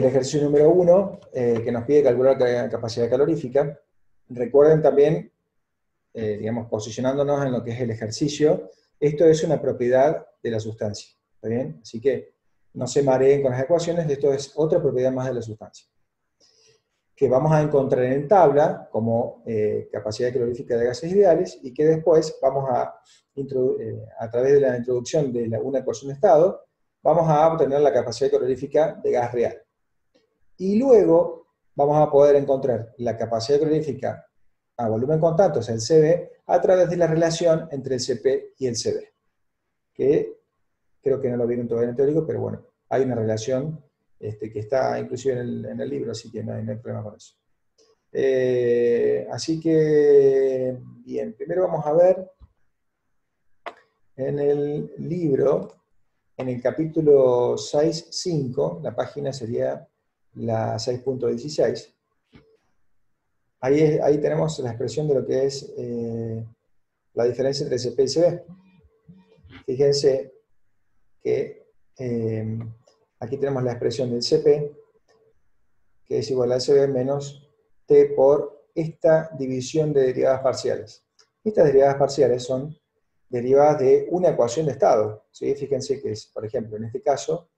el ejercicio número 1, que nos pide calcular la capacidad calorífica. Recuerden también, digamos, posicionándonos en lo que es el ejercicio, esto es una propiedad de la sustancia, ¿está bien? Así que no se mareen con las ecuaciones, esto es otra propiedad más de la sustancia, que vamos a encontrar en tabla como capacidad calorífica de gases ideales, y que después vamos a través de la introducción de una ecuación de estado, vamos a obtener la capacidad calorífica de gas real. Y luego vamos a poder encontrar la capacidad calorífica a volumen constante, o sea, el CB, a través de la relación entre el CP y el CB. Que creo que no lo vieron todavía en el teórico, pero bueno, hay una relación que está inclusive en el libro, así que no hay problema con eso. Así que, bien, primero vamos a ver en el libro, en el capítulo 6.5, la página sería la 6.16. Ahí tenemos la expresión de lo que es la diferencia entre CP y CB. Fíjense que aquí tenemos la expresión del CP, que es igual al CB menos T por esta división de derivadas parciales. Estas derivadas parciales son derivadas de una ecuación de estado, ¿sí? Fíjense que es, por ejemplo, en este caso,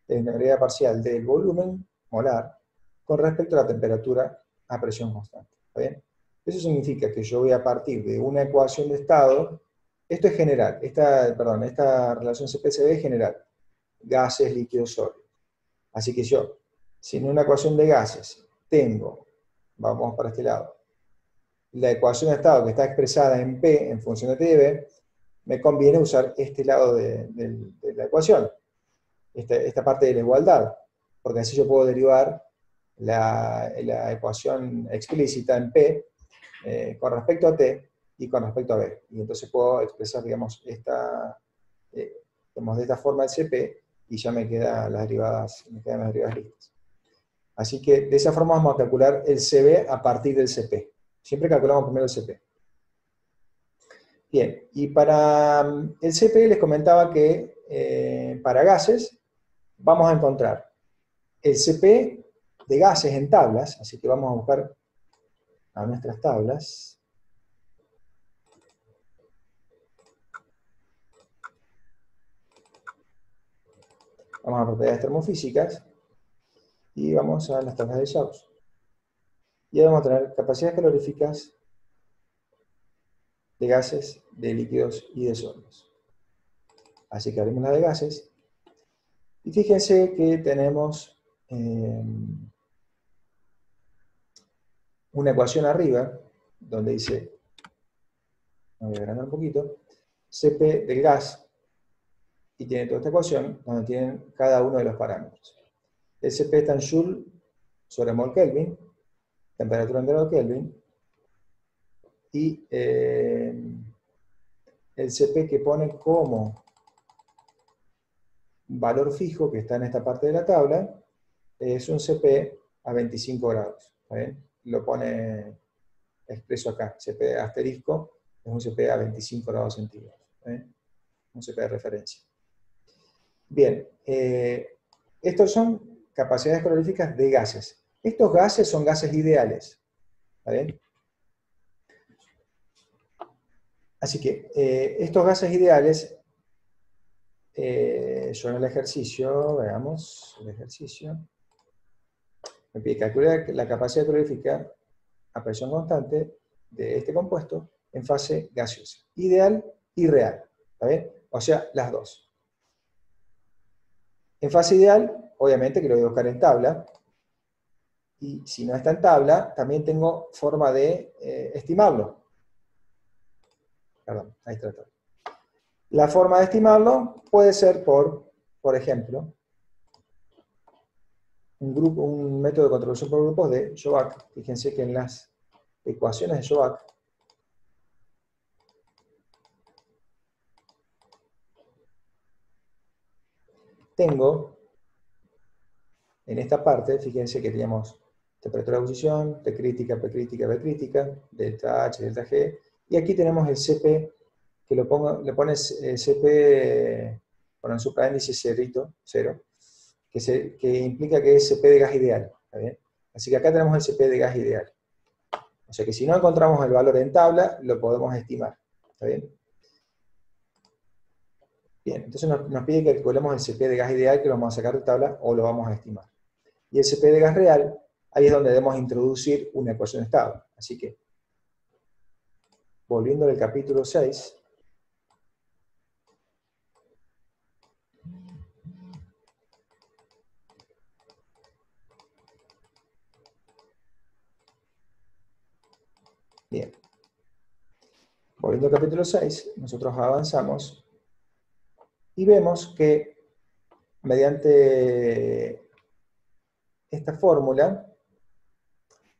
es una derivada parcial del volumen molar con respecto a la temperatura a presión constante. ¿Está bien? Eso significa que yo voy a partir de una ecuación de estado, esto es general, esta relación CP-CB es general, gases, líquidos, sólidos. Así que yo, si en una ecuación de gases tengo, vamos para este lado, la ecuación de estado que está expresada en P en función de T y B, me conviene usar este lado de la ecuación, esta parte de la igualdad, porque así yo puedo derivar la ecuación explícita en P con respecto a T y con respecto a B. Y entonces puedo expresar, digamos, de esta forma el CP, y ya me quedan las derivadas listas. Así que de esa forma vamos a calcular el CB a partir del CP. Siempre calculamos primero el CP. Bien, y para el CP les comentaba que para gases vamos a encontrar el CP de gases en tablas, así que vamos a buscar a nuestras tablas. Vamos a propiedades termofísicas y vamos a las tablas de Gauss. Y ahí vamos a tener capacidades caloríficas de gases, de líquidos y de sólidos. Así que abrimos la de gases. Y fíjense que tenemos una ecuación arriba, donde dice, voy a agrandar un poquito, CP del gas, y tiene toda esta ecuación, donde tienen cada uno de los parámetros. El CP está en Joule sobre mol Kelvin, temperatura en grado Kelvin, y el CP que pone como valor fijo, que está en esta parte de la tabla, es un CP a 25 grados. ¿Está bien? Lo pone expreso acá, CP asterisco, es un CP a 25 grados centígrados. Un CP de referencia. Bien, estos son capacidades caloríficas de gases. Estos gases son gases ideales. ¿Está bien? Así que estos gases ideales, yo en el ejercicio, veamos, el ejercicio, me pide calcular la capacidad calorífica a presión constante de este compuesto en fase gaseosa. Ideal y real. ¿Está bien? O sea, las dos. En fase ideal, obviamente que lo voy a buscar en tabla, y si no está en tabla, también tengo forma de estimarlo. Perdón, ahí está la tabla. La forma de estimarlo puede ser por ejemplo, un método de contribución por grupos de Jovac. Fíjense que en las ecuaciones de Jovac tengo, en esta parte, fíjense que tenemos temperatura de ebullición, T crítica, P crítica, B crítica, delta H, delta G, y aquí tenemos el CP, que le pones CP con el supraíndice 0, que implica que es CP de gas ideal. ¿Está bien? Así que acá tenemos el CP de gas ideal. O sea que si no encontramos el valor en tabla, lo podemos estimar. ¿Está bien? Bien, entonces nos pide que calculemos el CP de gas ideal, que lo vamos a sacar de tabla o lo vamos a estimar. Y el CP de gas real, ahí es donde debemos introducir una ecuación de estado. Así que, volviendo al capítulo 6, bien, volviendo al capítulo 6, nosotros avanzamos y vemos que mediante esta fórmula,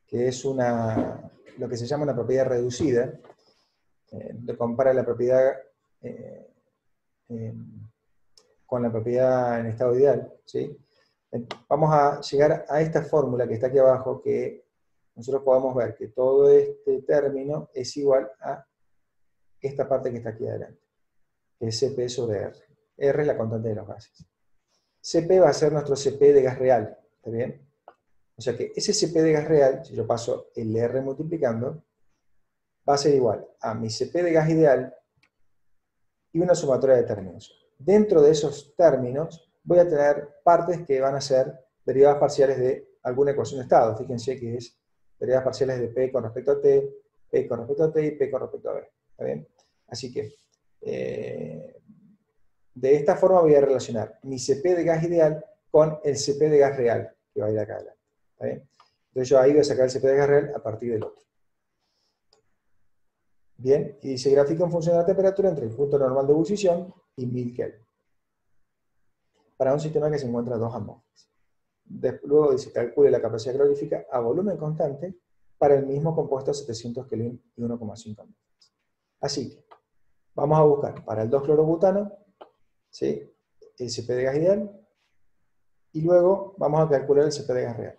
que es lo que se llama una propiedad reducida, que compara la propiedad eh, eh, con la propiedad en estado ideal, ¿sí? Vamos a llegar a esta fórmula que está aquí abajo, que nosotros podemos ver que todo este término es igual a esta parte que está aquí adelante, que es CP sobre R. R es la constante de los gases. CP va a ser nuestro CP de gas real, ¿está bien? O sea que ese CP de gas real, si yo paso el R multiplicando, va a ser igual a mi CP de gas ideal y una sumatoria de términos. Dentro de esos términos voy a tener partes que van a ser derivadas parciales de alguna ecuación de estado. Fíjense que es derivadas parciales de P con respecto a T, P con respecto a T y P con respecto a B. ¿Está bien? Así que, de esta forma voy a relacionar mi CP de gas ideal con el CP de gas real, que va a ir acá adelante. ¿Está bien? Entonces yo ahí voy a sacar el CP de gas real a partir del otro. Bien, y se grafica en función de la temperatura entre el punto normal de ebullición y 1000 Kelvin, para un sistema que se encuentra a 2 atmósferas. Luego dice, calcule la capacidad calorífica a volumen constante para el mismo compuesto a 700 Kelvin y 1,5 atmósferas. Así que, vamos a buscar para el 2-clorobutano, ¿sí?, el CP de gas ideal, y luego vamos a calcular el CP de gas real.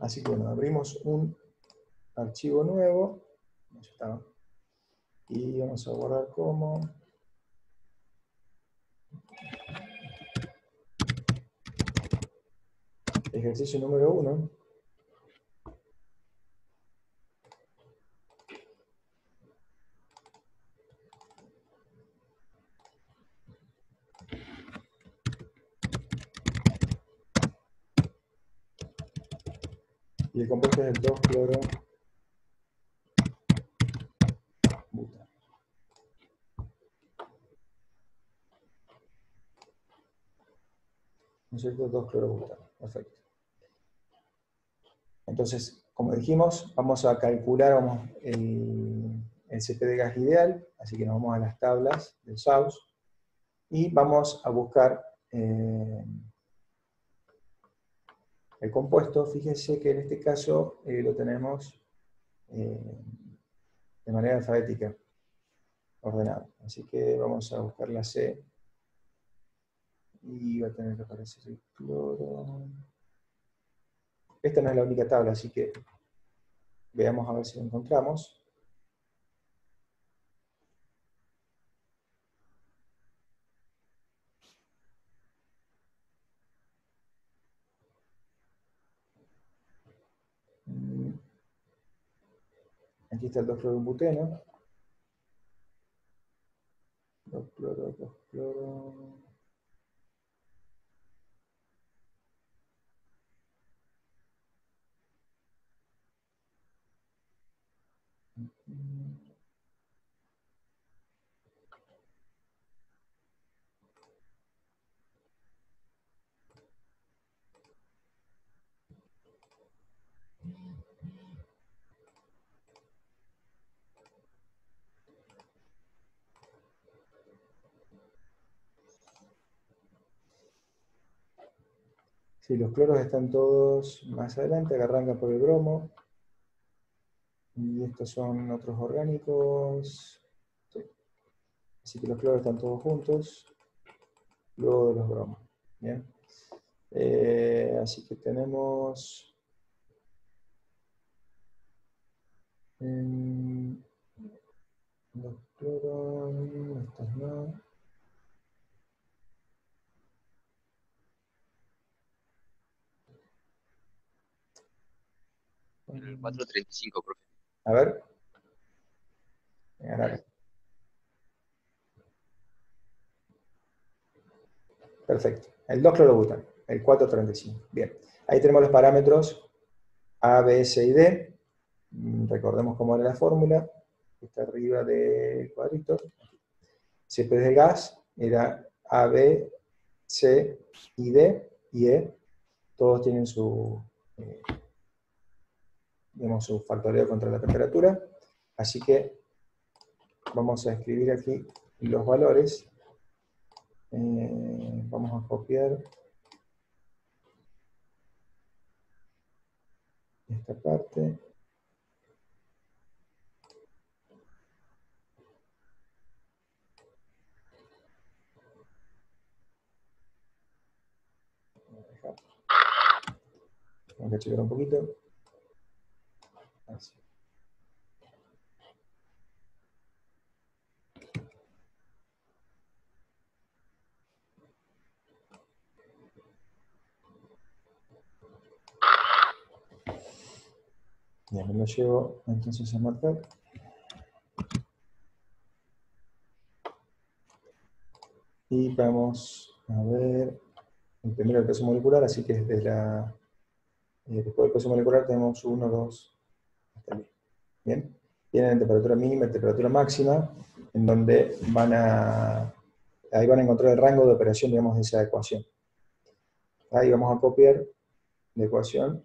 Así que bueno, abrimos un archivo nuevo, y vamos a guardar como ejercicio número 1. Y el compuesto es el 2-clorobutano. ¿No es cierto? 2-clorobutano. Perfecto. Entonces, como dijimos, vamos a calcular el CP de gas ideal, así que nos vamos a las tablas del SAUS, y vamos a buscar el compuesto. Fíjense que en este caso lo tenemos de manera alfabética, ordenado. Así que vamos a buscar la C, y va a tener que aparecer el cloro. Esta no es la única tabla, así que veamos a ver si lo encontramos. Aquí está el 2-clorobuteno. 2-cloro, 2-cloro. Sí, los cloros están todos más adelante, arrancan por el bromo. Y estos son otros orgánicos. Sí. Así que los cloros están todos juntos, luego de los bromos. Bien. Así que tenemos los cloros, estos no. En el 435, profe. A ver. Ganar. Perfecto. El 2-clorobutano, el 435. Bien. Ahí tenemos los parámetros A, B, C y D. Recordemos cómo era la fórmula. Está arriba del cuadrito. CP del gas era A, B, C y D y E. Todos tienen su, digamos, su factoreo contra la temperatura. Así que vamos a escribir aquí los valores. Vamos a copiar esta parte. Vamos a checar un poquito. Así. Ya me lo llevo entonces a marcar. Y vamos a ver primero el peso molecular, así que desde la, después del peso molecular tenemos 1, 2, hasta aquí. Bien. Tienen temperatura mínima y temperatura máxima, en donde ahí van a encontrar el rango de operación, digamos, de esa ecuación. Ahí vamos a copiar la ecuación.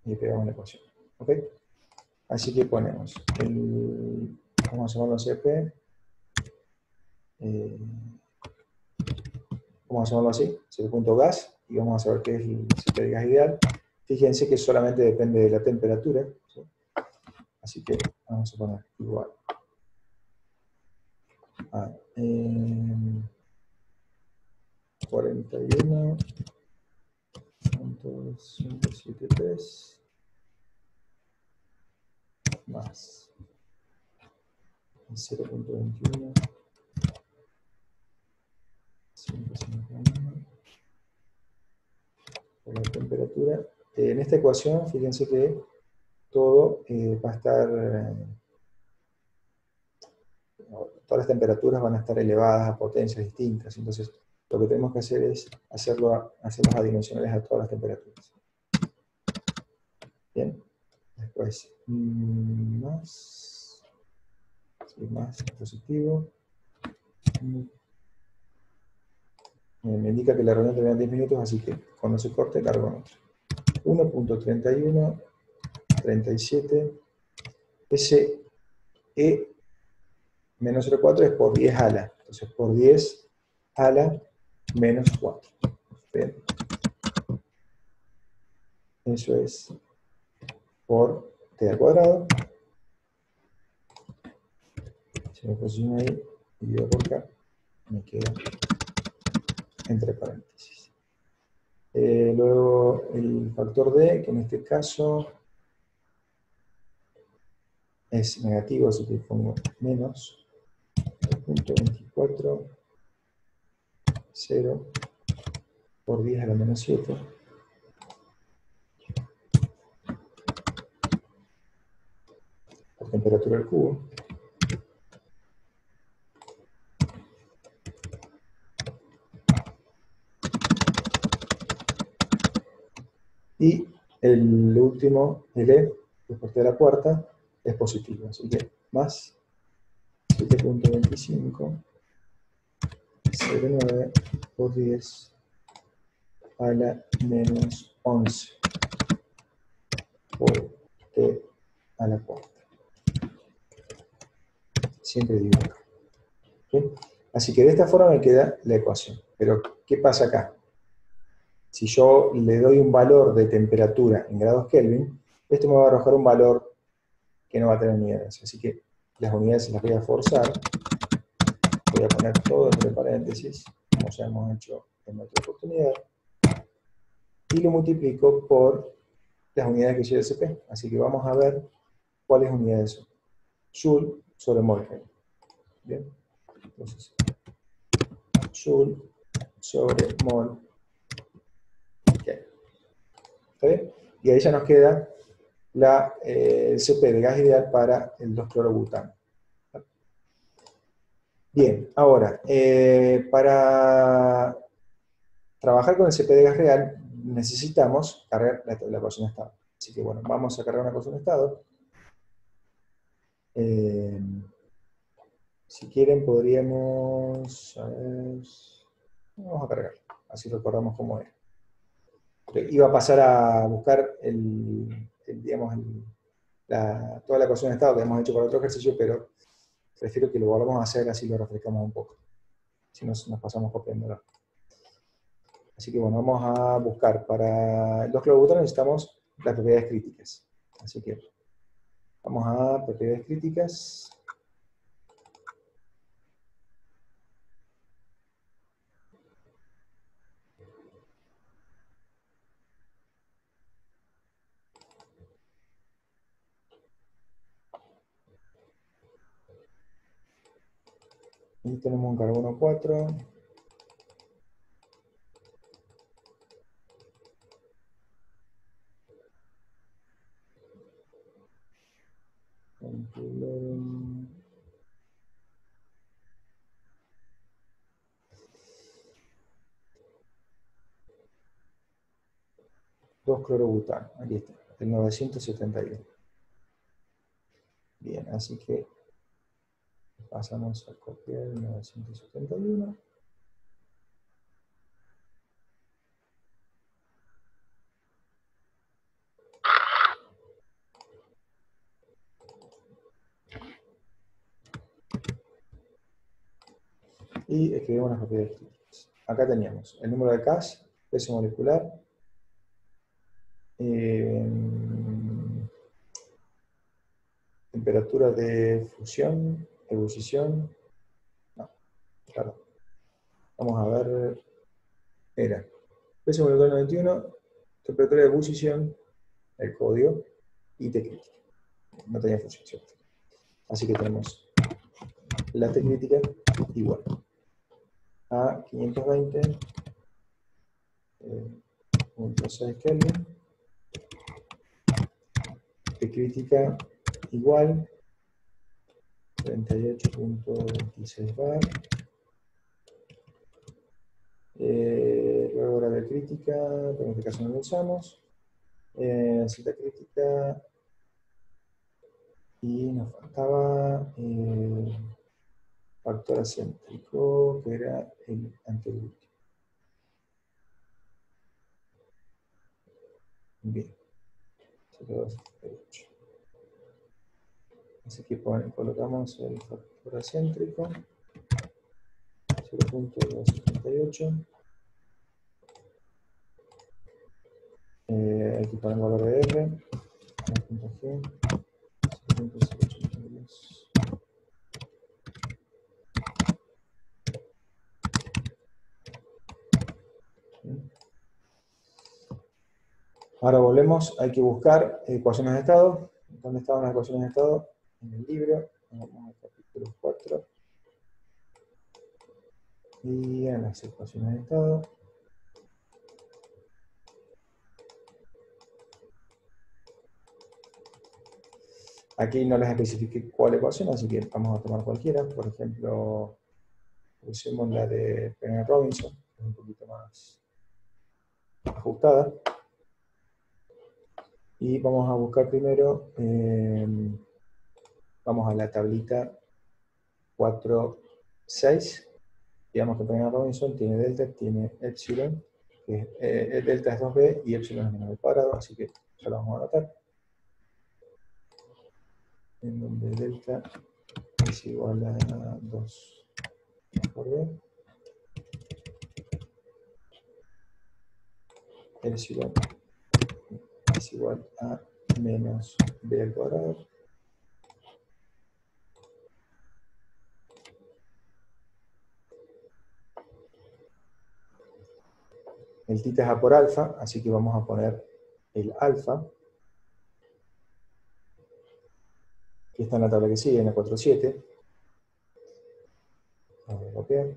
Y pegamos la ecuación. ¿Ok? Así que ponemos vamos a llamarlo CP. Vamos a llamarlo así, CP.gas, y vamos a saber qué es el CP de gas ideal. Fíjense que solamente depende de la temperatura, ¿sí? Así que vamos a poner igual a 41.573 más 0.21 151 por la temperatura. En esta ecuación, fíjense que todo va a estar, todas las temperaturas van a estar elevadas a potencias distintas, entonces lo que tenemos que hacer es hacerlos adimensionales a todas las temperaturas. Bien, después más positivo. Me indica que la reunión termina en 10 minutos, así que cuando se corte cargo en otro. 1.3137. Ese E menos 0,4 es por 10 ala. Entonces por 10 ala menos 4. Bien. Eso es por T al cuadrado. Si me posiciono ahí y divido por acá, me queda entre paréntesis. Luego el factor D, que en este caso es negativo, así que pongo menos 0.24, 0 por 10 a la menos 7. Por temperatura del cubo. Y el último, el E, después de la cuarta, es positivo. Así que más 7.25, 0,9 por 10 a la menos 11 por T a la cuarta. Siempre digo acá. ¿Bien? Así que de esta forma me queda la ecuación. Pero, ¿qué pasa acá? Si yo le doy un valor de temperatura en grados Kelvin, esto me va a arrojar un valor que no va a tener unidades. Así que las unidades las voy a forzar. Voy a poner todo entre paréntesis, como ya hemos hecho en otra oportunidad. Y lo multiplico por las unidades que lleva el CP. Así que vamos a ver cuáles unidades son. Joule sobre mol. Bien. Entonces, Joule sobre mol. Okay. ¿Está bien? Y ahí ya nos queda el CP de gas ideal para el 2-clorobutano. Bien, ahora, para trabajar con el CP de gas real necesitamos cargar la ecuación de estado. Así que bueno, vamos a cargar una ecuación de estado. Si quieren podríamos... vamos a cargar, así recordamos cómo es. Iba a pasar a buscar digamos, toda la ecuación de estado que hemos hecho para otro ejercicio, pero prefiero que lo volvamos a hacer, así lo refrescamos un poco. Si no, nos pasamos copiándolo. Así que bueno, vamos a buscar para el 2-clorobutano necesitamos las propiedades críticas. Así que vamos a propiedades críticas. Y tenemos un carbono 4. Dos clorobutano, aquí está, el 971. Bien, así que pasamos a copiar el 971. Y escribimos las propiedades críticas. Acá teníamos el número de Cash, peso molecular, temperatura de fusión, ebullición. No, claro. Vamos a ver. Era peso molecular 91, temperatura de ebullición, el código, y T crítica. No tenía fusión, ¿cierto? Así que tenemos la T crítica igual a 520.6 Kelvin. T crítica igual 38.26 bar. Luego la crítica, en este caso no lo usamos. Z crítica. Y nos faltaba factor acéntrico, que era el anteúltimo. Bien. Así que colocamos el factor acéntrico. 0.278. Aquí para el valor de R. 0.G. 0.0810. Ahora volvemos, hay que buscar ecuaciones de estado. ¿Dónde estaban las ecuaciones de estado? En el libro. Vamos al capítulo 4. Y en las ecuaciones de estado. Aquí no les especifique cuál ecuación, así que vamos a tomar cualquiera. Por ejemplo, usemos la de Penner-Robinson, que es un poquito más ajustada. Y vamos a buscar primero, vamos a la tablita 4.6. Digamos que Penner-Robinson tiene delta, tiene epsilon, que delta es 2b y epsilon es menos b cuadrado, así que ya lo vamos a anotar. En donde delta es igual a 2 por b. Epsilon es igual a menos b al cuadrado. El tita es A por alfa, así que vamos a poner el alfa, que está en la tabla que sigue, en la 4.7. Vamos a copiar.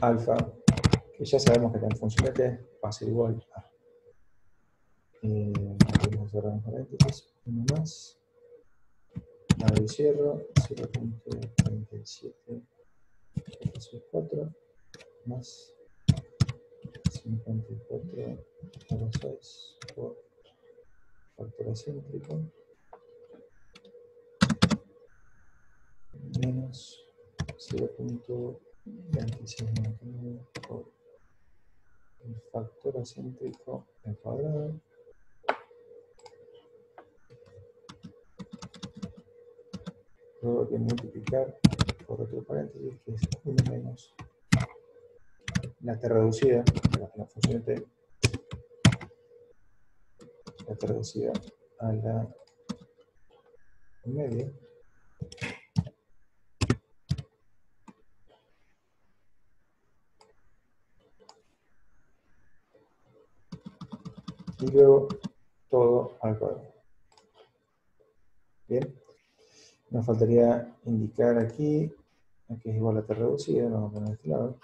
alfa, que ya sabemos que está en función de t, va a ser igual a, vamos a cerrar un paréntesis, 1 más, abro y cierro, 0.37 más 54,6 por factor acéntrico menos 0.2699 por el factor acéntrico al cuadrado luego hay que multiplicar por otro paréntesis que es 1 menos la t reducida, la función de t, la t reducida a la media, y luego todo al cuadrado. Bien, nos faltaría indicar aquí es igual a t reducida, lo vamos a poner de este lado.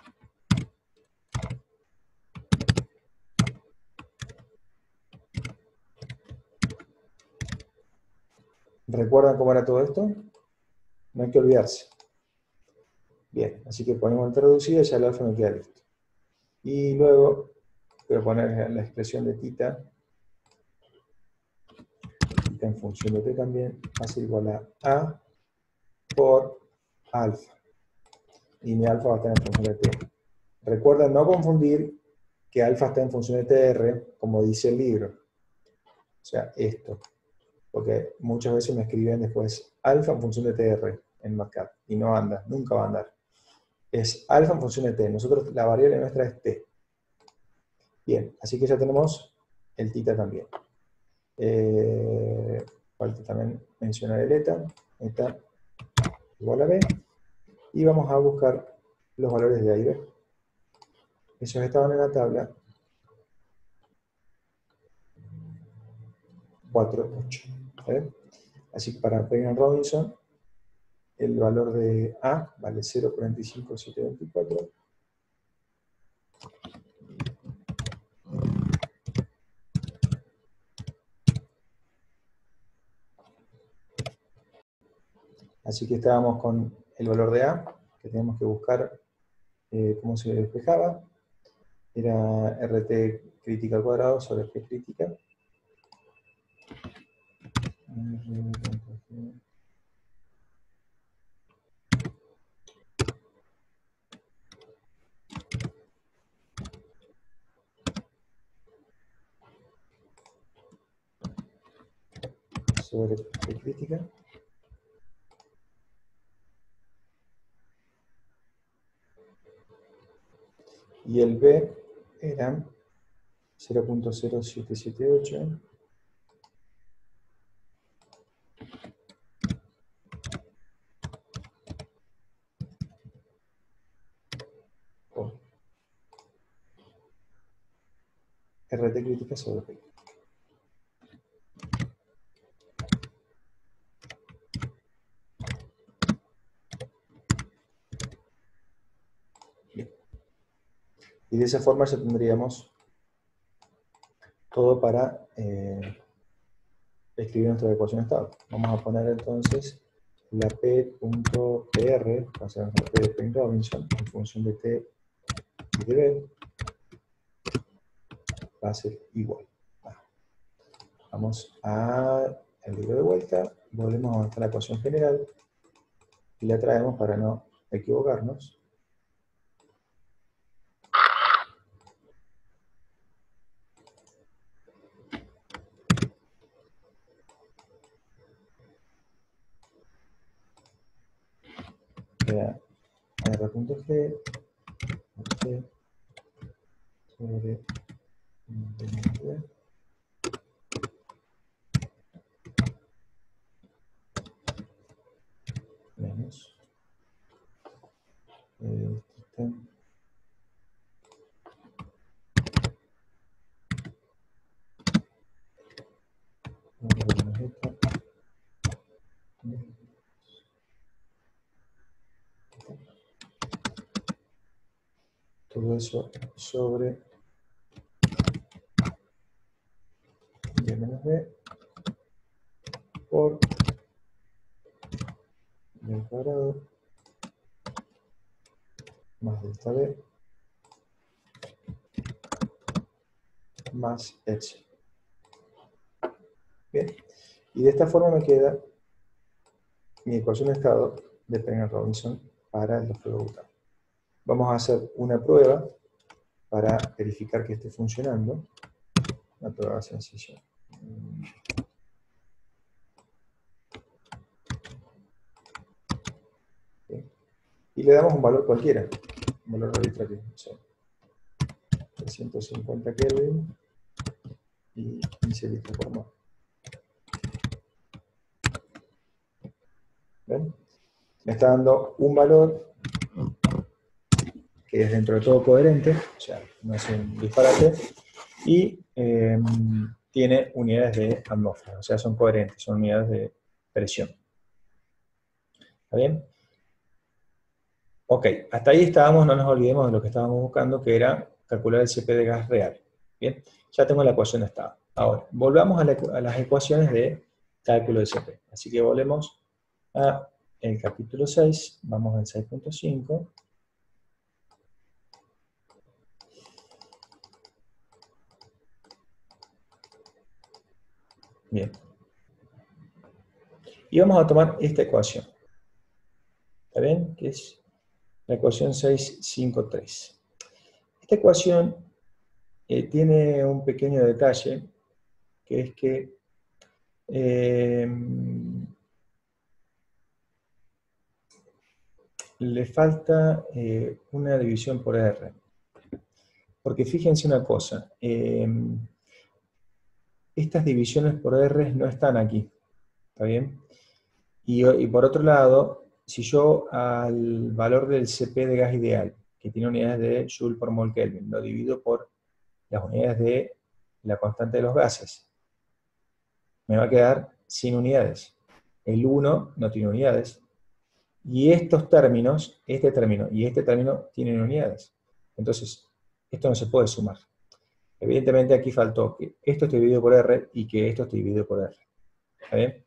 ¿Recuerdan cómo era todo esto? No hay que olvidarse. Bien, así que ponemos el t reducido y ya el alfa me queda listo. Y luego voy a poner la expresión de tita en función de t también, va a ser igual a por alfa. Y mi alfa va a estar en función de t. Recuerda no confundir que alfa está en función de tr, como dice el libro. O sea, esto. Porque muchas veces me escriben después alfa en función de tr en MATLAB. Y no anda, nunca va a andar. Es alfa en función de t. Nosotros, la variable nuestra es t. Bien, así que ya tenemos el tita también. Falta también mencionar el eta. Eta igual a b. Y vamos a buscar los valores de A y B. Esos estaban en la tabla 4, 8. Así que para Penguin Robinson, el valor de A vale 0.45724. Así que estábamos con el valor de A, que teníamos que buscar cómo se despejaba. Era RT crítica al cuadrado sobre P crítica. Sobre P crítica. Y el B era 0.0778 por RT crítica sobre P. Y de esa forma ya tendríamos todo para escribir nuestra ecuación estable. Vamos a poner entonces la P.PR, va a ser nuestra P de Penn Robinson, en función de T y de B, va a ser igual. Vamos al libro de vuelta, volvemos a nuestra ecuación general y la traemos para no equivocarnos. R.G sobre menos todo eso sobre b menos b por b al cuadrado más delta b más epsilon. Bien, y de esta forma me queda mi ecuación de estado de Penrose-Robinson para el dofluorobutano. Vamos a hacer una prueba para verificar que esté funcionando. Una prueba sencilla. Bien. Y le damos un valor cualquiera, un valor arbitrario. O sea, 350 Kelvin y 15 litros por mol. ¿Ven? Me está dando un valor que es dentro de todo coherente, o sea, no es un disparate, y tiene unidades de atmósfera, o sea, son coherentes, son unidades de presión. ¿Está bien? Ok, hasta ahí estábamos, no nos olvidemos de lo que estábamos buscando, que era calcular el CP de gas real. Bien, ya tengo la ecuación de estado. Ahora, volvamos a las ecuaciones de cálculo de CP. Así que volvemos al capítulo 6, vamos al 6.5. Bien. Y vamos a tomar esta ecuación. ¿Está bien? Que es la ecuación 653. Esta ecuación tiene un pequeño detalle, que es que le falta una división por R. Porque fíjense una cosa, estas divisiones por R no están aquí, ¿está bien? Y por otro lado, si yo al valor del CP de gas ideal, que tiene unidades de Joule por mol Kelvin, lo divido por las unidades de la constante de los gases, me va a quedar sin unidades. El 1 no tiene unidades. Y estos términos, este término y este término tienen unidades. Entonces, esto no se puede sumar. Evidentemente aquí faltó que esto esté dividido por R y que esto esté dividido por R. ¿Está bien?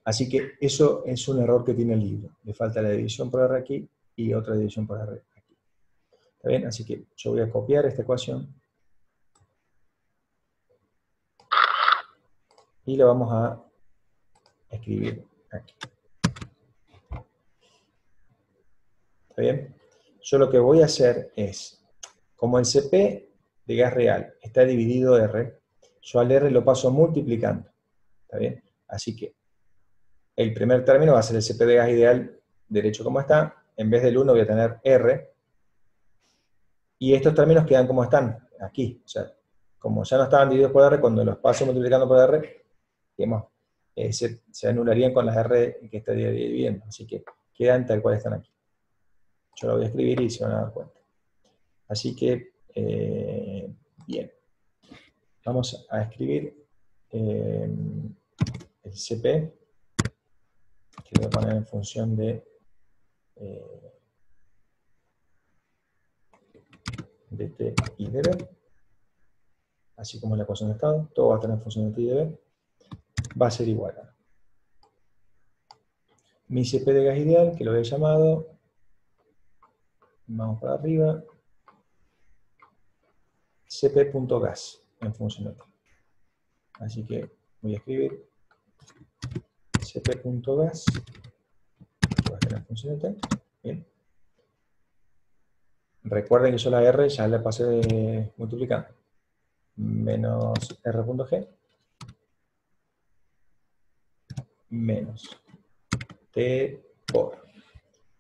Así que eso es un error que tiene el libro. Le falta la división por R aquí y otra división por R aquí. ¿Está bien? Así que yo voy a copiar esta ecuación y la vamos a escribir aquí. ¿Está bien? Yo lo que voy a hacer es, como el CP de gas real está dividido R, yo al R lo paso multiplicando. ¿Está bien? Así que el primer término va a ser el CP de gas ideal derecho como está. En vez del 1 voy a tener R. Y estos términos quedan como están, aquí. O sea, como ya no estaban divididos por R, cuando los paso multiplicando por R, digamos, se anularían con las R que estaría dividiendo. Así que quedan tal cual están aquí. Yo lo voy a escribir y se van a dar cuenta. Así que, bien. Vamos a escribir el CP, que voy a poner en función de T y de B, así como la ecuación de estado, todo va a estar en función de T y de B, va a ser igual a mi CP de gas ideal, que lo he llamado, vamos para arriba, cp.gas en función de T. Así que voy a escribir cp.gas, que va a estar en función de T. Bien. Recuerden que yo la R ya la pasé multiplicando. Menos R.G menos T por.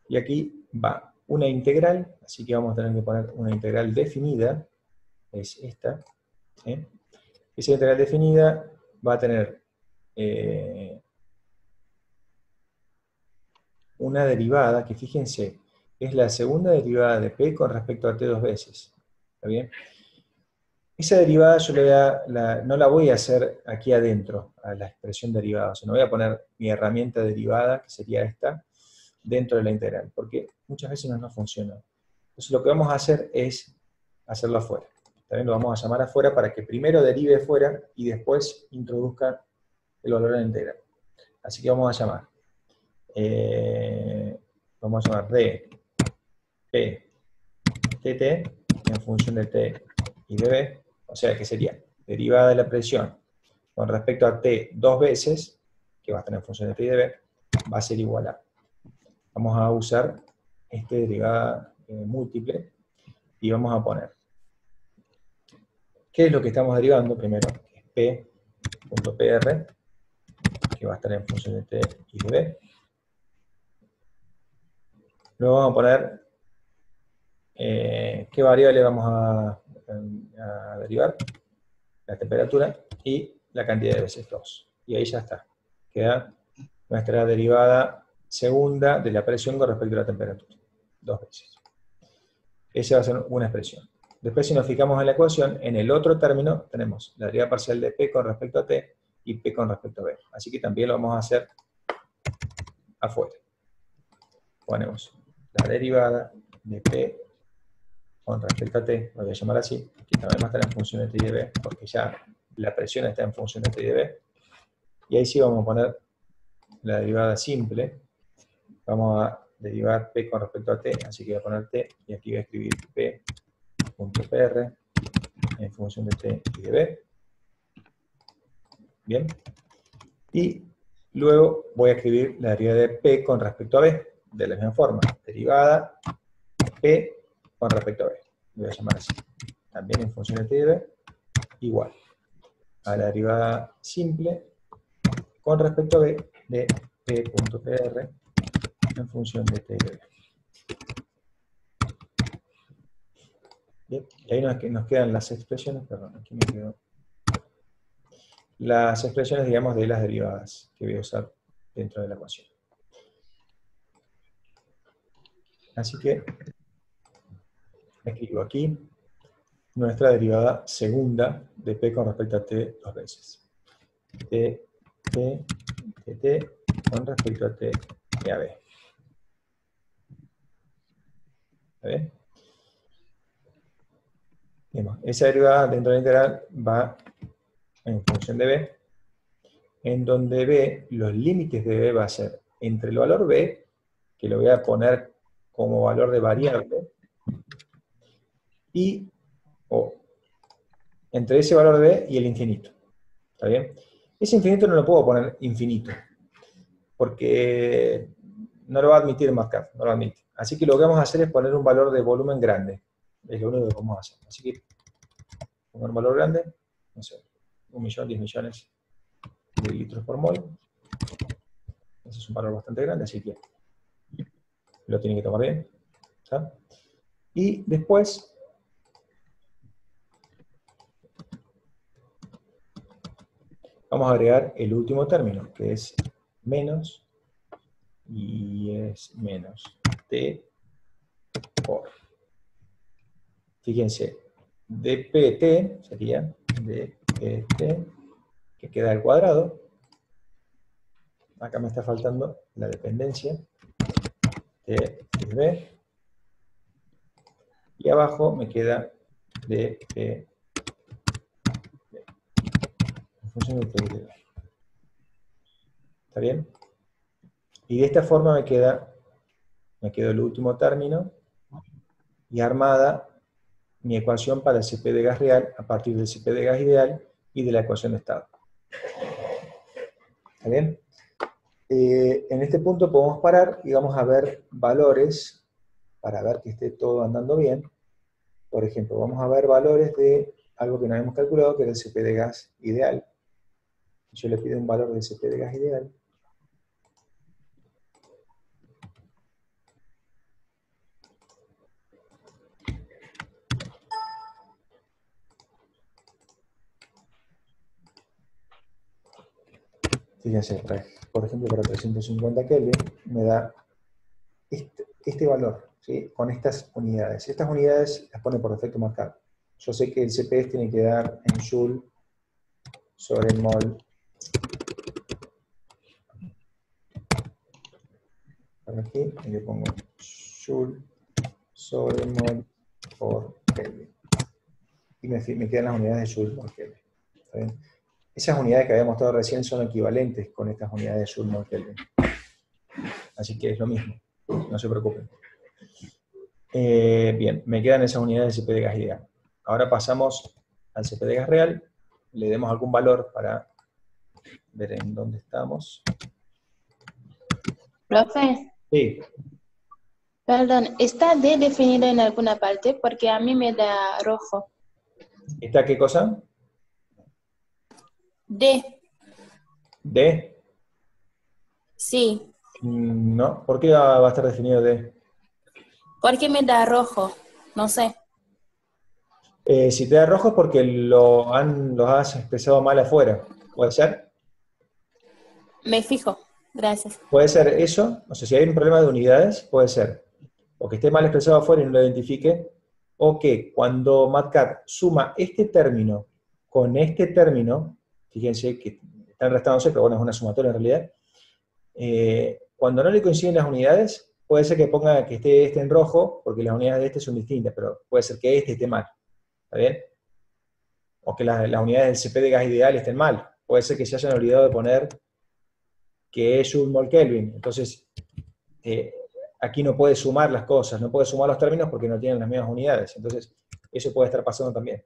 Y aquí va una integral, así que vamos a tener que poner una integral definida, es esta. ¿Sí? Esa integral definida va a tener una derivada, que fíjense, es la segunda derivada de P con respecto a T dos veces. ¿Está bien? Esa derivada yo no la voy a hacer aquí adentro, a la expresión derivada. O sea, no voy a poner mi herramienta derivada, que sería esta, dentro de la integral, porque muchas veces no funciona. Entonces lo que vamos a hacer es hacerlo afuera. También lo vamos a llamar afuera para que primero derive fuera y después introduzca el valor en la integral. Así que vamos a llamar d p tt en función de t y de b, o sea que sería derivada de la presión con respecto a t dos veces, que va a estar en función de t y de b, va a ser igual a. Vamos a usar esta derivada múltiple y vamos a poner, ¿qué es lo que estamos derivando? Primero, es p.pr, que va a estar en función de t y de b. Luego vamos a poner qué variable vamos a derivar, la temperatura y la cantidad de veces 2. Y ahí ya está. Queda nuestra derivada segunda de la presión con respecto a la temperatura. 2 veces. Esa va a ser una expresión. Después, si nos fijamos en la ecuación, en el otro término tenemos la derivada parcial de P con respecto a T y P con respecto a B. Así que también lo vamos a hacer afuera. Ponemos la derivada de P con respecto a T, lo voy a llamar así, que también va a estar en función de T y de B, porque ya la presión está en función de T y de B. Y ahí sí vamos a poner la derivada simple. Vamos a derivar P con respecto a T, así que voy a poner T, y aquí voy a escribir P.PR en función de T y de B. Bien. Y luego voy a escribir la derivada de P con respecto a B, de la misma forma. Derivada P con respecto a B. Lo voy a llamar así. También en función de T y de B, igual a la derivada simple con respecto a B de P.PR en función de T y de B. Bien. Y ahí nos quedan las expresiones, perdón, aquí me quedó. Las expresiones, digamos, de las derivadas que voy a usar dentro de la ecuación. Así que escribo aquí nuestra derivada segunda de P con respecto a T dos veces. T con respecto a T y a B. ¿Está bien? Bien, esa derivada dentro de la integral va en función de B, en donde B, los límites de B va a ser entre el valor B, que lo voy a poner como valor de variable, y entre ese valor de B y el infinito. ¿Está bien? Ese infinito no lo puedo poner infinito, porque no lo va a admitir Mascaf, no lo admite. Así que lo que vamos a hacer es poner un valor de volumen grande. Es lo único que vamos a hacer. Así que poner un valor grande, no sé, 1 millón, 10 millones de litros por mol. Ese es un valor bastante grande, así que lo tienen que tomar bien. ¿Está? Y después vamos a agregar el último término, que es menos, y es menos T por. Fíjense, dpt sería dpt, que queda al cuadrado. Acá me está faltando la dependencia de B. Y abajo me queda dp en función de T y de B. ¿Está bien? Y de esta forma me quedo el último término y armada mi ecuación para el CP de gas real a partir del CP de gas ideal y de la ecuación de estado. ¿Está bien? En este punto podemos parar y vamos a ver valores para ver que esté todo andando bien. Por ejemplo, vamos a ver valores de algo que no habíamos calculado, que era el CP de gas ideal. Yo le pido un valor del CP de gas ideal. Fíjense, por ejemplo, para 350 Kelvin me da este valor, ¿sí? Con estas unidades. Estas unidades las pone por defecto marcado. Yo sé que el CPS tiene que dar en Joule sobre mol. Por aquí, y le pongo Joule sobre mol por Kelvin. Y me quedan las unidades de Joule por Kelvin. ¿Está bien? Esas unidades que había mostrado recién son equivalentes con estas unidades de Joule por Kelvin. Así que es lo mismo, no se preocupen. Bien, me quedan esas unidades de CP de gas ideal. Ahora pasamos al CP de gas real, le demos algún valor para ver en dónde estamos. Profe, Sí, perdón, ¿está D definido en alguna parte? Porque a mí me da rojo. ¿está qué cosa? D, ¿D? sí. No, ¿por qué va a estar definido D? ¿Por qué me da rojo? No sé. Si te da rojo es porque los has expresado mal afuera. ¿Puede ser? Me fijo. Gracias. Puede ser eso, o sea, si hay un problema de unidades, puede ser o que esté mal expresado afuera y no lo identifique, o que cuando MATCAD suma este término con este término, fíjense que están restándose, pero bueno, es una sumatoria en realidad, cuando no le coinciden las unidades, puede ser que ponga que esté este en rojo, porque las unidades de este son distintas, pero puede ser que este esté mal, ¿está bien? O que las unidades del CP de gas ideal estén mal, puede ser que se hayan olvidado de poner que es Joule mol Kelvin, entonces aquí no puede sumar las cosas, no puede sumar los términos porque no tienen las mismas unidades, entonces eso puede estar pasando también.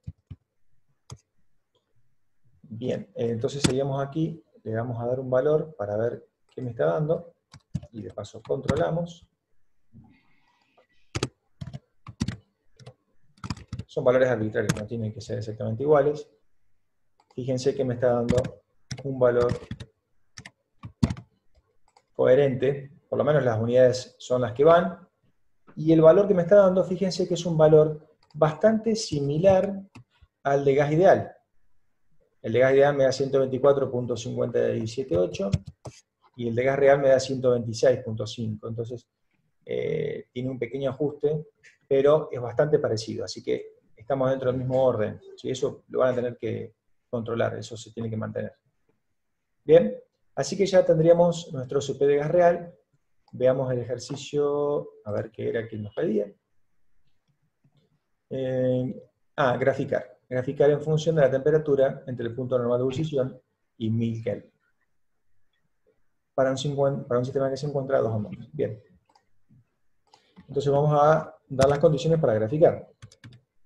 Bien, entonces seguimos aquí, le vamos a dar un valor para ver qué me está dando, y de paso controlamos. Son valores arbitrarios, no tienen que ser exactamente iguales. Fíjense que me está dando un valor coherente, por lo menos las unidades son las que van, y el valor que me está dando, fíjense que es un valor bastante similar al de gas ideal. El de gas ideal me da 124.578 y el de gas real me da 126.5, entonces tiene un pequeño ajuste, pero es bastante parecido, así que estamos dentro del mismo orden. ¿Sí? Eso lo van a tener que controlar, eso se tiene que mantener. Bien, así que ya tendríamos nuestro CP de gas real. Veamos el ejercicio, a ver qué era que nos pedía. Graficar. Graficar en función de la temperatura entre el punto normal de ebullición y 1000 Kelvin. Para un sistema que se encuentra a 2 ohmios. Bien. Entonces vamos a dar las condiciones para graficar.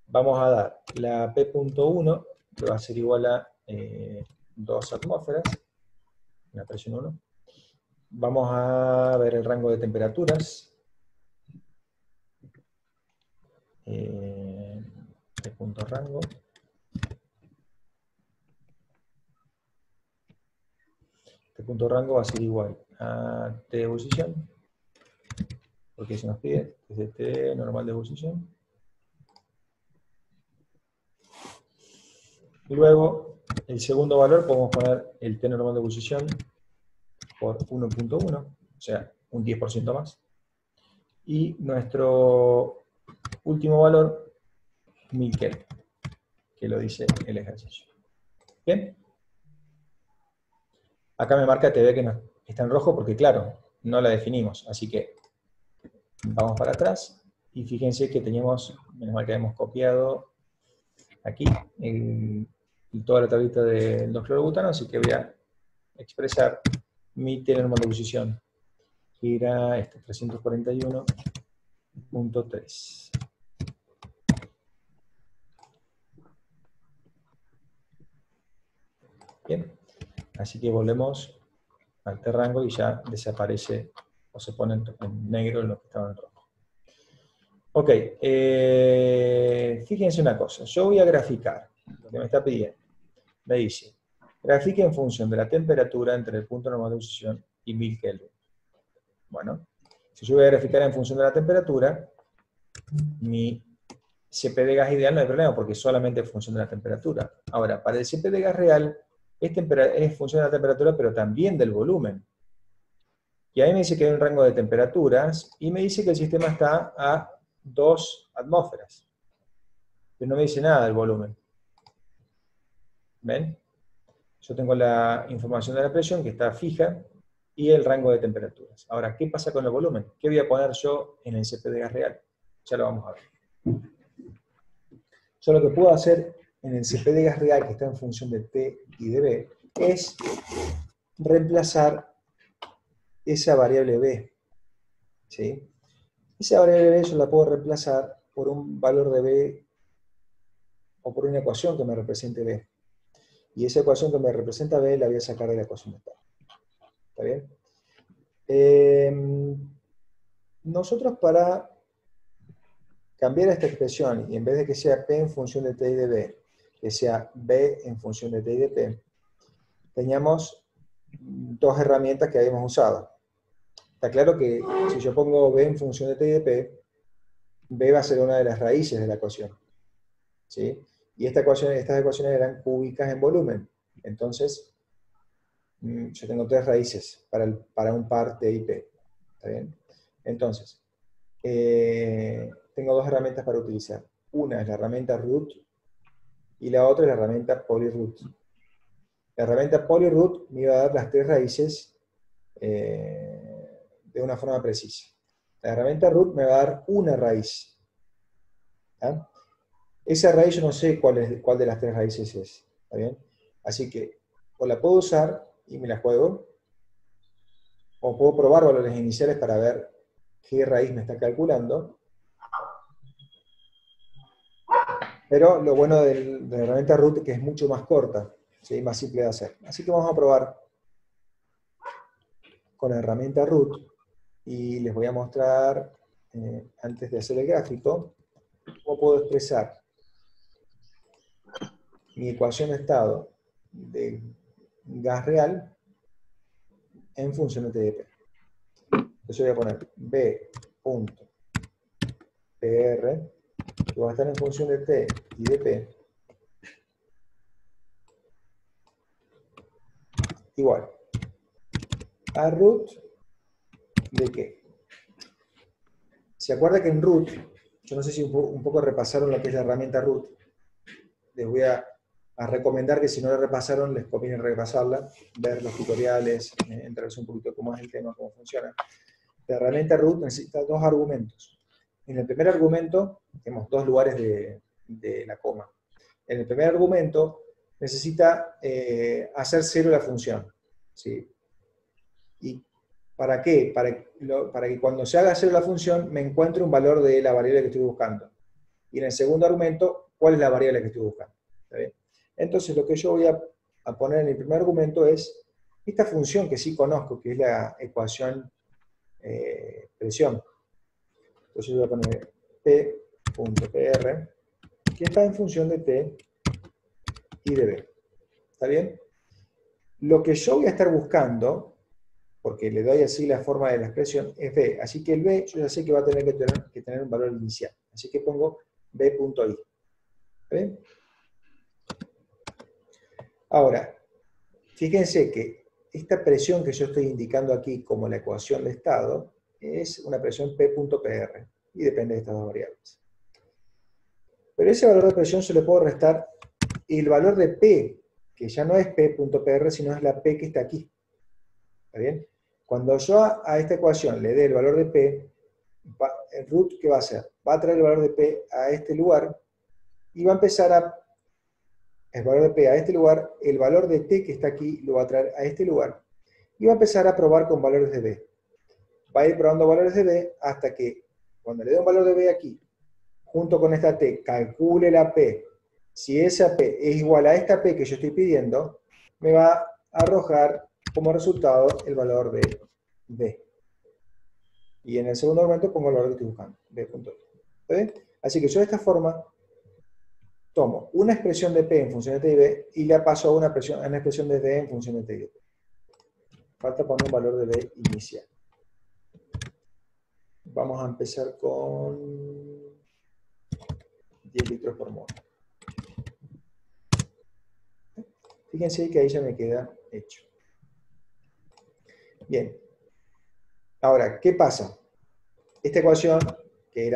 Vamos a dar la P.1, que va a ser igual a 2 atmósferas, la presión 1. Vamos a ver el rango de temperaturas. P.rango. Este punto rango va a ser igual a T de ebullición, porque se nos pide desde T normal de ebullición. Y luego, el segundo valor podemos poner el T normal de ebullición por 1.1, o sea, un 10% más. Y nuestro último valor, 1000 Kelvin, que lo dice el ejercicio. Bien. Acá me marca TV que no, está en rojo porque, claro, no la definimos. Así que vamos para atrás y fíjense que teníamos, menos mal que hemos copiado aquí toda la tablita del 2-clorobutano, así que voy a expresar mi T normal de ebullición, que era 341.3. Bien, así que volvemos al T rango y ya desaparece o se pone en negro lo que estaba en rojo. Ok, fíjense una cosa, yo voy a graficar lo que me está pidiendo. Me dice, grafique en función de la temperatura entre el punto normal de ebullición y 1000 Kelvin. Bueno, si yo voy a graficar en función de la temperatura, mi CP de gas ideal no hay problema porque solamente es función de la temperatura. Ahora, para el CP de gas real, es función de la temperatura, pero también del volumen. Y ahí me dice que hay un rango de temperaturas, y me dice que el sistema está a 2 atmósferas. Pero no me dice nada del volumen. ¿Ven? Yo tengo la información de la presión, que está fija, y el rango de temperaturas. Ahora, ¿qué pasa con el volumen? ¿Qué voy a poner yo en el CP de gas real? Ya lo vamos a ver. Yo lo que puedo hacer en el CP de gas real, que está en función de T y de B, es reemplazar esa variable B. ¿Sí? Esa variable B yo la puedo reemplazar por un valor de B o por una ecuación que me represente B. Y esa ecuación que me representa B la voy a sacar de la ecuación de estado. ¿Está bien? Nosotros para cambiar esta expresión, y en vez de que sea P en función de T y de B, que sea B en función de T y de P, teníamos dos herramientas que habíamos usado. Está claro que si yo pongo B en función de T y de P, B va a ser una de las raíces de la ecuación. ¿Sí? Y estas ecuaciones eran cúbicas en volumen. Entonces, yo tengo tres raíces para un par T y P. ¿Está bien? Entonces, tengo dos herramientas para utilizar. Una es la herramienta root y la otra es la herramienta polyroot. La herramienta polyroot me iba a dar las tres raíces de una forma precisa. La herramienta root me va a dar una raíz. ¿Ah? Esa raíz yo no sé cuál de las tres raíces es. ¿Está bien? Así que o la puedo usar y me la juego, o puedo probar valores iniciales para ver qué raíz me está calculando. Pero lo bueno de la herramienta root es que es mucho más corta, ¿sí? Más simple de hacer. Así que vamos a probar con la herramienta root y les voy a mostrar, antes de hacer el gráfico, cómo puedo expresar mi ecuación de estado de gas real en función de TDP. Entonces voy a poner B.PR, que va a estar en función de T y de P, igual a root de qué. ¿Se acuerda que en root, yo no sé si un poco repasaron lo que es la herramienta root? Les voy a recomendar que si no la repasaron, les conviene repasarla, ver los tutoriales, entrarse un poquito cómo es el tema, cómo funciona. La herramienta root necesita dos argumentos. En el primer argumento, tenemos dos lugares de la coma. En el primer argumento necesita hacer cero la función. ¿Sí? ¿Y para qué? Para que cuando se haga cero la función me encuentre un valor de la variable que estoy buscando. Y en el segundo argumento, ¿cuál es la variable que estoy buscando? ¿Está bien? Entonces lo que yo voy a poner en el primer argumento es esta función que sí conozco, que es la ecuación presión. Entonces voy a poner P.PR, que está en función de T y de B. ¿Está bien? Lo que yo voy a estar buscando, porque le doy así la forma de la expresión, es B. Así que el B yo ya sé que va a tener que tener un valor inicial. Así que pongo B.I. ¿Está bien? Ahora, fíjense que esta presión que yo estoy indicando aquí como la ecuación de estado es una presión P.PR y depende de estas dos variables. Pero ese valor de presión se le puedo restar el valor de P, que ya no es P.PR, sino es la P que está aquí. ¿Está bien? Cuando yo a esta ecuación le dé el valor de P, el root, ¿qué va a hacer? Va a traer el valor de P a este lugar y va a empezar el valor de P a este lugar, el valor de T que está aquí lo va a traer a este lugar y va a empezar a probar con valores de B. Va a ir probando valores de B hasta que cuando le dé un valor de B aquí, junto con esta T, calcule la P. Si esa P es igual a esta P que yo estoy pidiendo, me va a arrojar como resultado el valor de B. Y en el segundo argumento pongo el valor que estoy buscando, B.I. Así que yo de esta forma tomo una expresión de P en función de T y B y la paso a una expresión de D en función de T y de P. Falta poner un valor de B inicial. Vamos a empezar con 10 litros por mol. Fíjense que ahí ya me queda hecho. Bien. Ahora, ¿qué pasa? Esta ecuación, que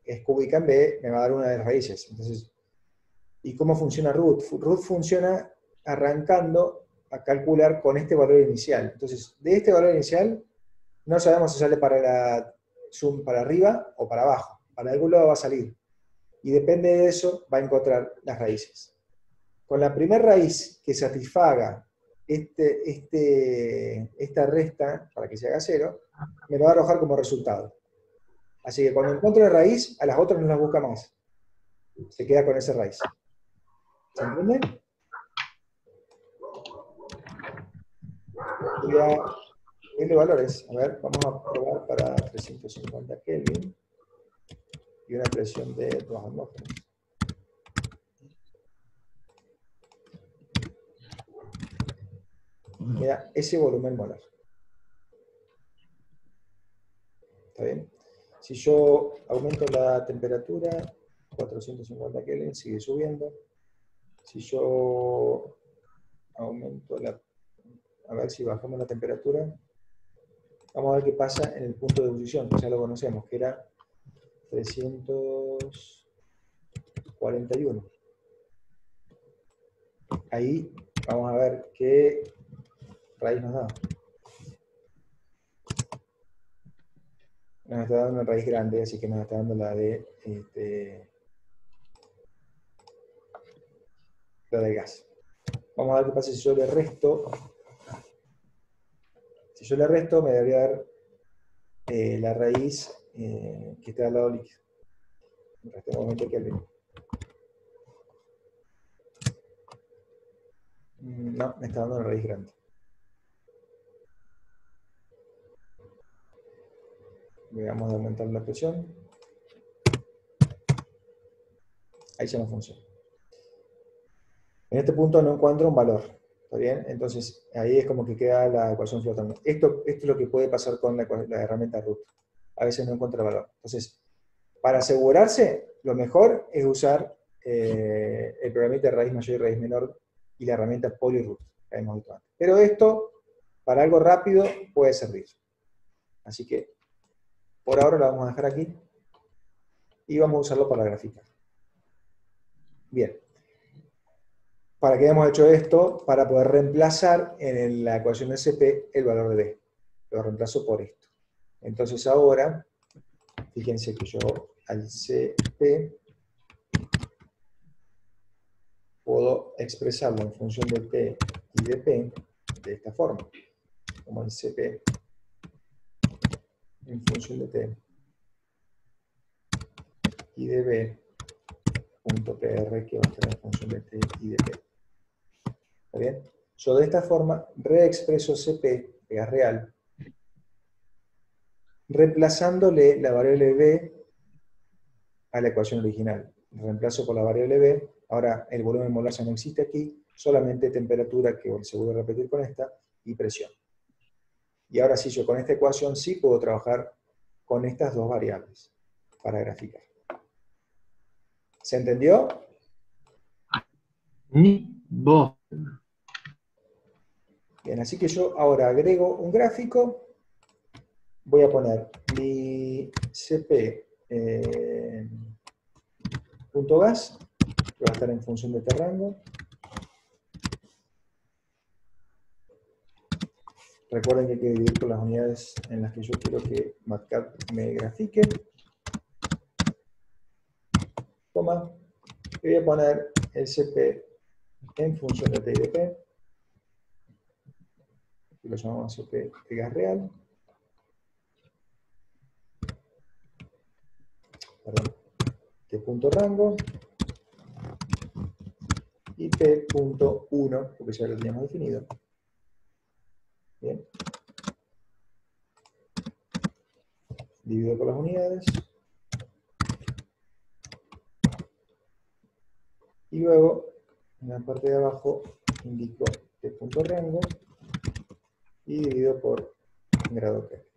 es cúbica en B, me va a dar una de las raíces. Entonces, ¿y cómo funciona root? Root funciona arrancando a calcular con este valor inicial. Entonces, de este valor inicial, no sabemos si sale para arriba o para abajo. Para algún lado va a salir. Y depende de eso, va a encontrar las raíces. Con la primera raíz que satisfaga esta resta, para que se haga 0, me lo va a arrojar como resultado. Así que cuando encuentro la raíz, a las otras no las busca más. Se queda con esa raíz. ¿Se entiende? Voy a irle valores. A ver, vamos a probar para 350 Kelvin y una presión de 2 atmósferas. Mira, ese volumen molar. ¿Está bien? Si yo aumento la temperatura, 450 Kelvin, sigue subiendo. Si yo aumento la... A ver si bajamos la temperatura. Vamos a ver qué pasa en el punto de ebullición, que ya lo conocemos, que era 341. Ahí vamos a ver qué raíz nos da. Nos está dando una raíz grande, así que nos está dando la de la del gas. Vamos a ver qué pasa si yo le resto. Si yo le resto, me debería dar la raíz que está al lado líquido. Restemos 20 Kelvin. No, me está dando una raíz grande. Veamos de aumentar la presión. Ahí ya no funciona. En este punto no encuentro un valor. ¿Está bien? Entonces, ahí es como que queda la ecuación flotando. Esto es lo que puede pasar con la herramienta root. A veces no encuentra valor. Entonces, para asegurarse, lo mejor es usar el programita de raíz mayor y raíz menor y la herramienta polyroot que hemos visto antes. Pero esto, para algo rápido, puede servir. Así que, por ahora lo vamos a dejar aquí y vamos a usarlo para graficar. Bien. ¿Para qué hemos hecho esto? Para poder reemplazar en la ecuación de CP el valor de B. Lo reemplazo por esto. Entonces ahora, fíjense que yo al CP puedo expresarlo en función de T y de P de esta forma. Como el CP en función de T y de B punto PR que va a estar en función de T y de P. ¿Está bien? Yo de esta forma reexpreso CP, de gas real, reemplazándole la variable B a la ecuación original. Reemplazo por la variable B, ahora el volumen molar ya no existe aquí, solamente temperatura, que se vuelve a repetir con esta, y presión. Y ahora sí, yo con esta ecuación sí puedo trabajar con estas dos variables para graficar. ¿Se entendió? Vos. Bien, así que yo ahora agrego un gráfico, voy a poner mi CP punto gas, que va a estar en función de este rango. Recuerden que hay que dividir por las unidades en las que yo quiero que MATLAB me grafique. Coma. Y voy a poner el CP en función de T y de P. Y lo llamamos CP de gas real. Perdón. T punto rango. Y P punto 1, porque ya lo teníamos definido. Bien. Divido por las unidades. Y luego, en la parte de abajo, indico T punto rango y divido por grado Kelvin.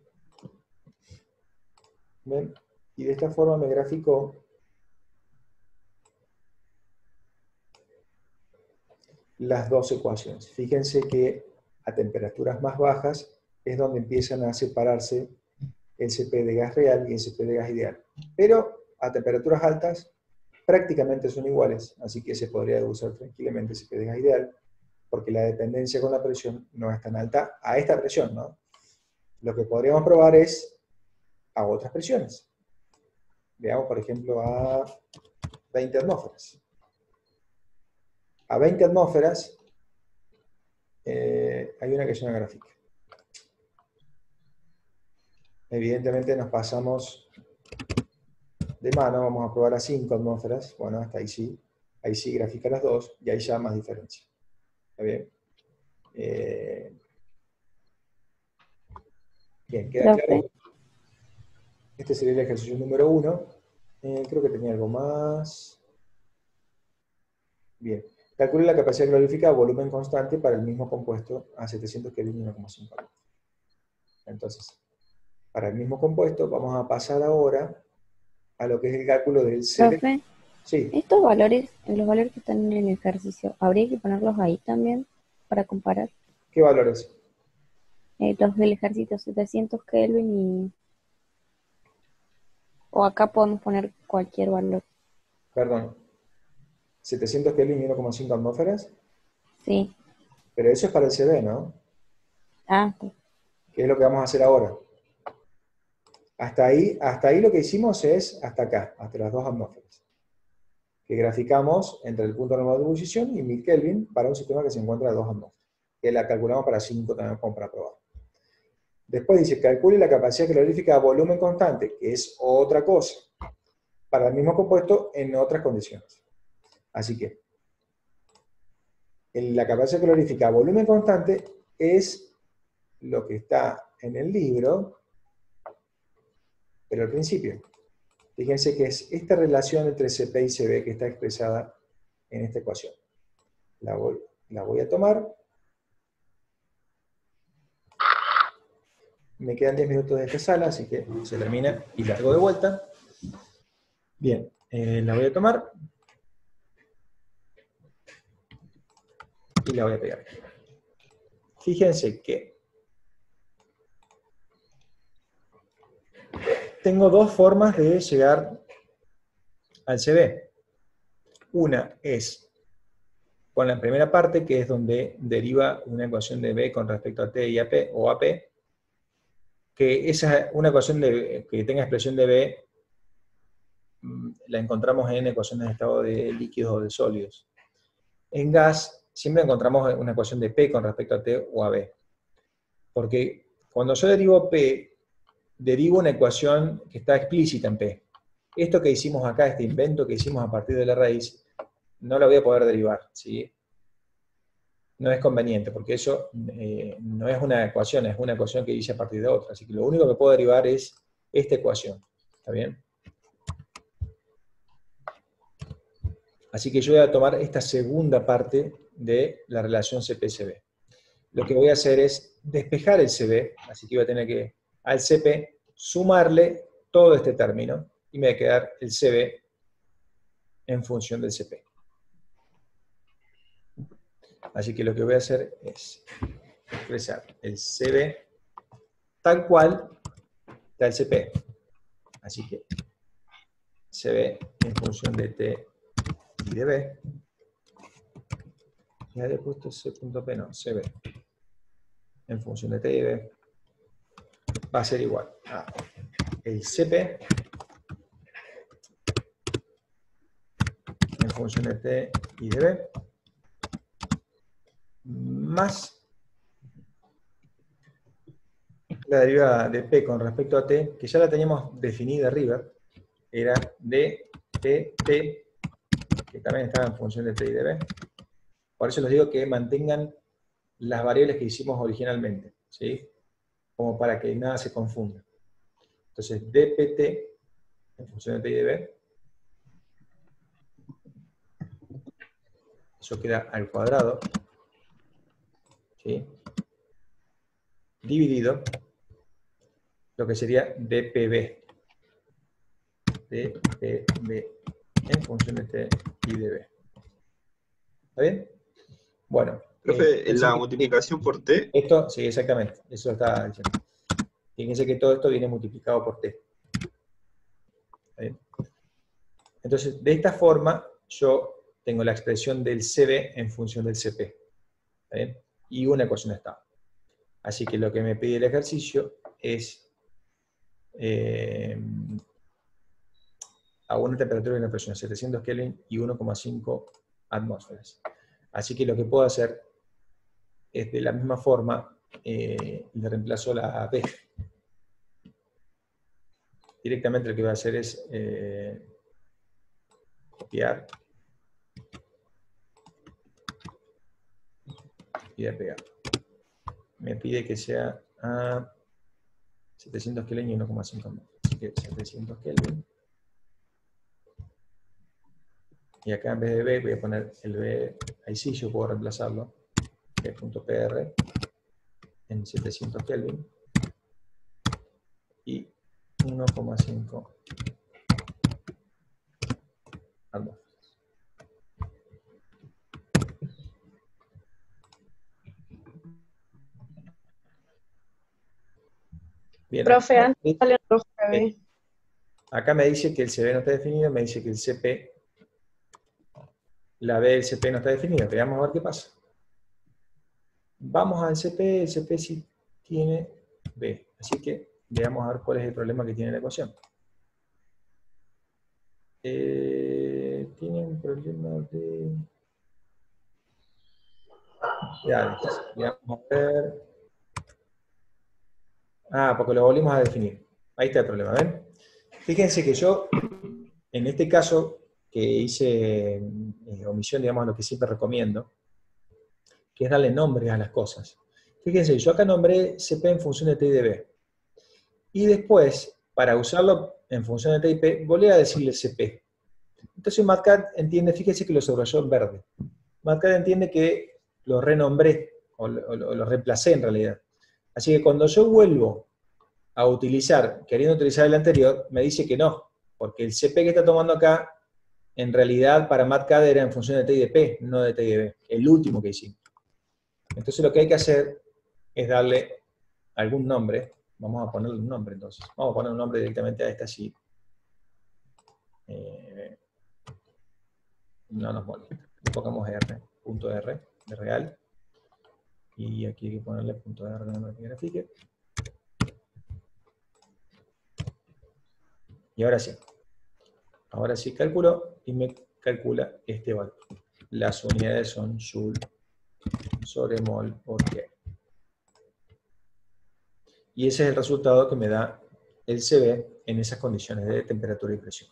¿Ven? Y de esta forma me graficó las dos ecuaciones. Fíjense que a temperaturas más bajas es donde empiezan a separarse el CP de gas real y el CP de gas ideal. Pero a temperaturas altas prácticamente son iguales, así que se podría usar tranquilamente el CP de gas ideal, porque la dependencia con la presión no es tan alta a esta presión, ¿no? Lo que podríamos probar es a otras presiones. Veamos, por ejemplo, a 20 atmósferas. A 20 atmósferas hay una que es una gráfica. Evidentemente nos pasamos de mano, vamos a probar a 5 atmósferas. Bueno, hasta ahí sí grafica las dos, y ahí ya más diferencia. ¿Está bien? Bien, ¿queda claro? Este sería el ejercicio número 1. Creo que tenía algo más. Bien. Calcule la capacidad calorífica a volumen constante para el mismo compuesto a 700 Kelvin y 1,5 atmósferas. Entonces, para el mismo compuesto, vamos a pasar ahora a lo que es el cálculo del CB. Profe, Sí. estos valores, los valores que están en el ejercicio, ¿habría que ponerlos ahí también para comparar? ¿Qué valores? Los del ejercicio, 700 Kelvin o acá podemos poner cualquier valor. Perdón. 700 Kelvin y 1,5 atmósferas. Sí. Pero eso es para el CB, ¿no? Ah, sí. ¿Qué es lo que vamos a hacer ahora? Hasta ahí lo que hicimos es hasta acá, hasta las 2 atmósferas. Que graficamos entre el punto normal de ebullición y 1000 Kelvin para un sistema que se encuentra a 2 atmósferas. Que la calculamos para 5 también como para probar. Después dice, calcule la capacidad calorífica a volumen constante, que es otra cosa, para el mismo compuesto en otras condiciones. Así que, la capacidad calorífica a volumen constante es lo que está en el libro, pero al principio. Fíjense que es esta relación entre CP y CB que está expresada en esta ecuación. La voy a tomar. Me quedan 10 minutos de esta sala, así que se termina y largo de vuelta. Bien, la voy a tomar. Y la voy a pegar. Fíjense que tengo dos formas de llegar al CB. Una es con la primera parte, que es donde deriva una ecuación de B con respecto a T y a P, o a P, que esa, una ecuación que tenga expresión de B, la encontramos en ecuaciones de estado de líquidos o de sólidos. En gas siempre encontramos una ecuación de P con respecto a T o a B. Porque cuando yo derivo P, derivo una ecuación que está explícita en P. Esto que hicimos acá, este invento que hicimos a partir de la raíz, no lo voy a poder derivar, ¿sí? No es conveniente, porque eso no es una ecuación que hice a partir de otra. Así que lo único que puedo derivar es esta ecuación. ¿Está bien? Así que yo voy a tomar esta segunda parte de la relación CP-CB. Lo que voy a hacer es despejar el CB, así que voy a tener que al CP sumarle todo este término, y me va a quedar el CB en función del CP. Así que lo que voy a hacer es expresar el CB tal cual está el CP. Así que CB en función de T y de B. Ya le he puesto C.P, no, CB en función de T y B va a ser igual a el CP en función de T y de B más la derivada de P con respecto a T, que ya la teníamos definida arriba, era de T, que también estaba en función de T y de B. Por eso les digo que mantengan las variables que hicimos originalmente, ¿sí? Como para que nada se confunda. Entonces, dpt en función de T y de B, eso queda al cuadrado, ¿sí? Dividido lo que sería dpb. dpb en función de T y de B. ¿Está bien? Bueno. Profe, la multiplicación por T. Esto, sí, exactamente. Eso está diciendo. Fíjense que todo esto viene multiplicado por T. ¿Está bien? Entonces, de esta forma, yo tengo la expresión del CB en función del CP. ¿Está bien? Y una ecuación de estado. Así que lo que me pide el ejercicio es a una temperatura y una presión, 700 Kelvin y 1,5 atmósferas. Así que lo que puedo hacer es de la misma forma, le reemplazo la B. Directamente lo que voy a hacer es copiar y de pegar. Me pide que sea a 700 Kelvin y 1,5. Así que 700 Kelvin. Y acá en vez de B voy a poner el B, ahí sí yo puedo reemplazarlo, B.PR en 700 Kelvin y 1,5 atmósferas. Bien, Profe, antes sale el rojo KB. acá me dice que el CB no está definido, me dice que el CP, la B del CP no está definida, pero vamos a ver qué pasa. Vamos al CP, el CP sí tiene B, así que veamos a ver cuál es el problema que tiene la ecuación. Tiene un problema de... Ya, vamos a ver. Ah, porque lo volvimos a definir. Ahí está el problema, ¿ven? Fíjense que yo, en este caso, que hice omisión, digamos, lo que siempre recomiendo, que es darle nombres a las cosas. Fíjense, yo acá nombré CP en función de T y de B. Y después, para usarlo en función de T y P, volví a decirle CP. Entonces MATLAB entiende, fíjense que lo subrayó en verde. MATLAB entiende que lo renombré, o lo reemplacé en realidad. Así que cuando yo vuelvo a utilizar, queriendo utilizar el anterior, me dice que no, porque el CP que está tomando acá, en realidad para MATLAB era en función de T y de P, no de T y de B, el último que hicimos. Entonces lo que hay que hacer es darle algún nombre. Vamos a ponerle un nombre entonces. Vamos a poner un nombre directamente a esta así. No nos molesta. Le pongamos R, punto R, de real. Y aquí hay que ponerle punto R de que grafique. Y ahora sí. Ahora sí calculo y me calcula este valor. Las unidades son Joule sobre mol por G. Y ese es el resultado que me da el CB en esas condiciones de temperatura y presión.